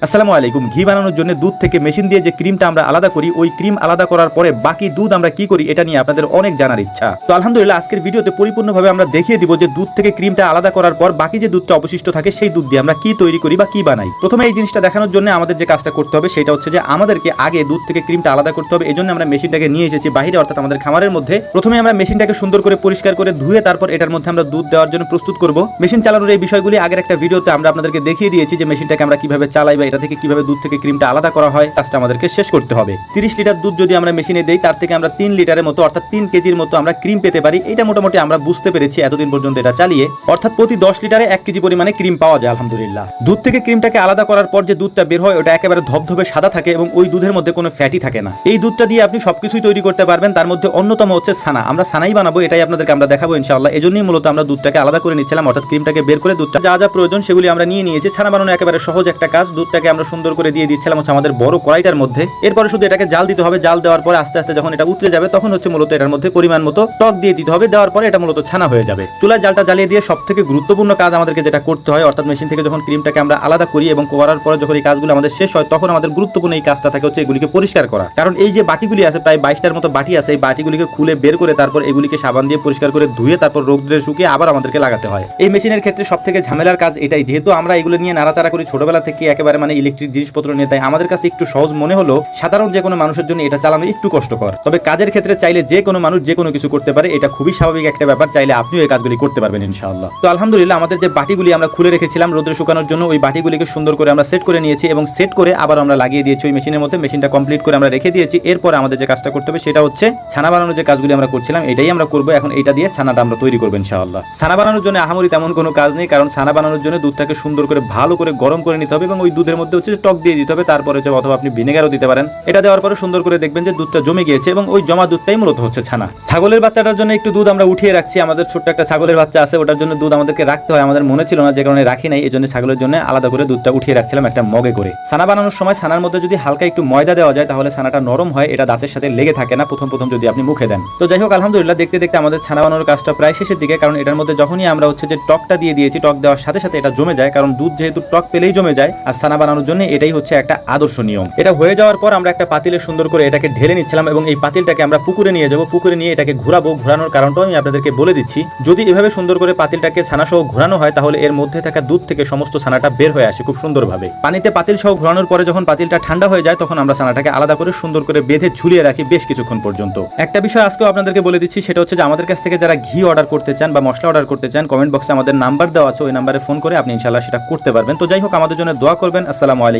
আসসালামু আলাইকুম। ঘি বানানোর জন্য দুধ থেকে মেশিন দিয়ে যে ক্রিমটা আমরা আলাদা করি, ওই ক্রিম আলাদা করার পরে বাকি দুধ আমরা কি করি এটা নিয়ে আপনাদের অনেক জানার ইচ্ছা। তো আলহামদুলিল্লাহ আজকের ভিডিওতে পরিপূর্ণভাবে আমরা দেখিয়ে দিব যে দুধ থেকে ক্রিমটা আলাদা করার পর বাকি যে দুধটা অবশিষ্ট থাকে সেই দুধ দিয়ে আমরা কি তৈরি করি বা কি বানাই। প্রথমে এই জিনিসটা দেখানোর জন্য আমাদের যে কাজটা করতে হবে সেটা হচ্ছে যে আমাদেরকে আগে দুধ থেকে ক্রিমটা আলাদা করতে হবে। এজন্য আমরা মেশিনটাকে নিয়ে এসেছি বাইরে, অর্থাৎ আমাদের খামারের মধ্যে। প্রথমে আমরা মেশিনটাকে সুন্দর করে পরিষ্কার করে ধুয়ে তারপর এটার মধ্যে আমরা দুধ দেওয়ার জন্য প্রস্তুত করব। মেশিন চালানোর এই বিষয়গুলি আগের একটা ভিডিওতে আমরা আপনাদেরকে দেখিয়ে দিয়েছি যে মেশিনটাকে আমরা কিভাবে চালাই বা এটা থেকে কিভাবে দুধ থেকে ক্রিমটা আলাদা করা হয়। কাজটা আমাদেরকে শেষ করতে হবে। 30 লিটার দুধ যদি আমরা মেশিনে দেই তার থেকে আমরা 3 লিটারের মতো অর্থাৎ 3 কেজির মতো আমরা ক্রিম পেতে পারি। এটা মোটামুটি আমরা বুঝতে পেরেছি এতদিন পর্যন্ত এটা চালিয়ে, অর্থাৎ প্রতি 10 লিটারে 1 কেজি পরিমাণে ক্রিম পাওয়া যায় আলহামদুলিল্লাহ। দুধ থেকে ক্রিমটাকে আলাদা করার পর যে দুধটা বের হয় ওটা একেবারে ধবধবে সাদা থাকে এবং ওই দুধের মধ্যে কোনো ফ্যাটি থাকে না। এই দুধটা দিয়ে আপনি সবকিছুই তৈরি করতে পারবেন। তার মধ্যে অন্যতম হচ্ছে ছানা। আমরা ছানাই বানাবো, এটাই আপনাদেরকে আমরা দেখাবো ইনশাআল্লাহ। এজন্যই মূলত আমরা দুধটাকে আলাদা করে নিচ্ছিলাম, অর্থাৎ ক্রিমটাকে বের করে দুধটা যা যা প্রয়োজন সেগুলি আমরা নিয়ে নিয়েছি। ছানা বানানো একেবারে সহজ একটা কাজ। দুধটাকে আমরা সুন্দর করে দিয়ে দিচ্ছিলাম হচ্ছে আমাদের বড় কড়াইটার মধ্যে। এরপরে শুধু এটাকে জাল দিতে হবে। জাল দেওয়ার পরে আস্তে আস্তে যখন এটা উতরে যাবে তখন হচ্ছে মূলত এটার মধ্যে পরিমাণ মতো টক দিয়ে দিতে হবে। দেওয়ার পরে এটা মূলত ছানা হয়ে যাবে। চুলায় জালটা জ্বালিয়ে দিয়ে সবথেকে গুরুত্বপূর্ণ কাজ আমাদেরকে যেটা করতে হয়, অর্থাৎ মেশিন থেকে যখন ক্রিমটাকে আমরা আলাদা করি এবং করার পরে যখন এই কাজগুলো আমাদের শেষ হয় তখন আমাদের গুরুত্বপূর্ণ এই কাজটা থাকে হচ্ছে এগুলিকে পরিষ্কার করা। কারণ এই যে বাটিগুলি আছে প্রায় 22টার মতো বাটি আছে, এই বাটিগুলিকে খুলে বের করে তারপর এগুলিকে সাবান দিয়ে পরিষ্কার করে ধুয়ে তারপর রোদ্রে শুকিয়ে আবার আমাদেরকে লাগাতে হয়। এই মেশিনের ক্ষেত্রে সবথেকে ঝামেলার কাজ এটাই। যেহেতু আমরা এগুলো নিয়ে নাড়াচাড়া করি ছোটবেলা থেকে একেবারে ইলেকট্রিক জিনিসপত্র নিয়ে, তাই আমাদের কাছে একটু সহজ মনে হলো সাধারণ যে কোনো মানুষের জন্য এটা চালানো একটু কষ্টকর। তবে কাজের ক্ষেত্রে চাইলে যে কোনো মানুষ যে কোনো কিছু করতে পারে, এটা খুবই স্বাভাবিক একটা ব্যাপার। চাইলে আপনিও এই কাজগুলি করতে পারবেন ইনশাআল্লাহ। তো আলহামদুলিল্লাহ আমাদের যে বাটিগুলি আমরা খুলে রেখেছিলাম রোদ্রে শুকানোর জন্য, ওই বাটিগুলিকে সুন্দর করে আমরা সেট করে নিয়েছি এবং সেট করে আবার আমরা লাগিয়ে দিয়েছি ওই মেশিনের মধ্যে। মেশিনটা কমপ্লিট করে আমরা রেখে দিয়েছি। এরপর আমাদের যে কাজটা করতে হবে সেটা হচ্ছে ছানা বানানোর যে কাজগুলি আমরা করছিলাম এটাই আমরা করবো এখন। এটা দিয়ে ছানাটা আমরা তৈরি করবো ইনশাআল্লাহ। ছানা বানানোর জন্য আহামরি তেমন কোনো কাজ নেই, কারণ ছানা বানানোর জন্য দুধটাকে সুন্দর করে ভালো করে গরম করে নিতে হবে এবং ওই দুধের মধ্যে হচ্ছে টক দিয়ে দিতে হবে। তারপরে হচ্ছে অথবা আপনি ভিনেগারও দিতে পারেন। এটা দেওয়ার পরে সুন্দর করে দেখবেন যে দুধটা জমে গিয়েছে এবং ওই জমা দুধটাই মূলত হচ্ছে ছানা। ছাগলের বাচ্চাটার জন্য একটু দুধ আমরা উঠিয়ে রাখছি। আমাদের ছোট্ট একটা ছাগলের বাচ্চা আছে, ওটার জন্য দুধ আমাদেরকে রাখতে হয়। আমাদের মনে ছিল না, যে কারণে রাখি নাই। এই জন্য ছাগলের জন্য আলাদা করে দুধটা উঠিয়ে রাখছিলাম একটা মগে করে। ছানা বানানোর সময় ছানার মধ্যে যদি হালকা একটু ময়দা দেওয়া যায় তাহলে ছানাটা নরম হয়, এটা দাঁতের সাথে লেগে থাকে না প্রথম প্রথম যদি আপনি মুখে দেন। তো যাই হোক আলহামদুলিল্লাহ দেখতে দেখতে আমাদের ছানা বানানোর কাজটা প্রায় শেষের দিকে, কারণ এটার মধ্যে যখনই আমরা হচ্ছে যে টকটা দিয়ে দিয়েছি, টক দেওয়ার সাথে সাথে এটা জমে যায়। কারণ দুধ যেহেতু টক পেলেই জমে যায়, আর ছানা বানানোর জন্য এটাই হচ্ছে একটা আদর্শ নিয়ম। এটা হয়ে যাওয়ার পর আমরা একটা পাতিলে সুন্দর করে এটাকে ঢেলে নিচ্ছিলাম এবং এই পাতিলটাকে আমরা পুকুরে নিয়ে যাবো। পুকুরে নিয়ে এটাকে ঘোরাবো। ঘোরানোর কারণটাও আমি আপনাদেরকে বলে দিচ্ছি। যদি এভাবে সুন্দর করে পাতিলটাকে ছানা সহ ঘোরানো হয় তাহলে এর মধ্যে থাকা দুধ থেকে সমস্ত ছানাটা বের হয়ে আসে খুব সুন্দরভাবে। পানিতে পাতিল সহ ঘোরানোর পরে যখন পাতিলটা ঠান্ডা হয়ে যায় তখন আমরা ছানাটাকে আলাদা করে সুন্দর করে বেঁধে ঝুলিয়ে রাখি বেশ কিছুক্ষণ পর্যন্ত। একটা বিষয় আজকেও আপনাদেরকে বলে দিচ্ছি, সেটা হচ্ছে যে আমাদের কাছ থেকে যারা ঘি অর্ডার করতে চান বা মশলা অর্ডার করতে চান, কমেন্ট বক্সে আমাদের নাম্বার দেওয়া আছে, ওই নাম্বারে ফোন করে আপনি ইনশাআল্লাহ সেটা করতে পারবেন। তো যাই হোক আমাদের জন্য দোয়া করবেন। আসসালামু আলাইকুম।